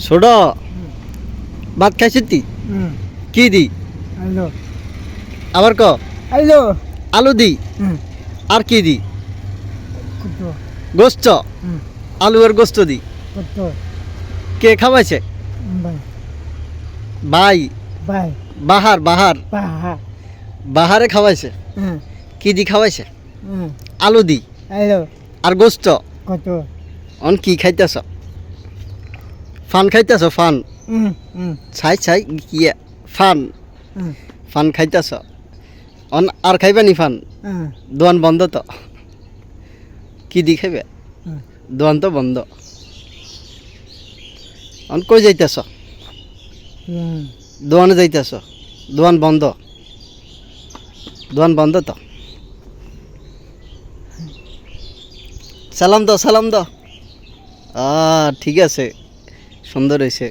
ছোট ভাত খাইছিস তুই কি দি আলো আবার ক আলো আলু দি আর কি দি কত গোস্ত আলু আর গোস্ত দি কত কে খাওয়াইছে বাই ভাই বাই বাহার বাহার বাহা বাহারে খাওয়াইছে কি দি খাওয়াইছে আলু দি আলো আর গোস্ত কত অন কি খাইতেছ ফান খাইতেছ ফান ছাই ছাই কি ফান ফান খাইতেছ অন আর খাইবা নি ফান দোয়ান বন্ধ তো কি দি খাইবে দোয়ান তো বন্ধ অন কই যাইতেছ দোয়ানে যাইতেছ দোয়ান বন্ধ দোয়ান বন্ধ তো সালাম দাও ঠিক আছে সুন্দর হয়েছে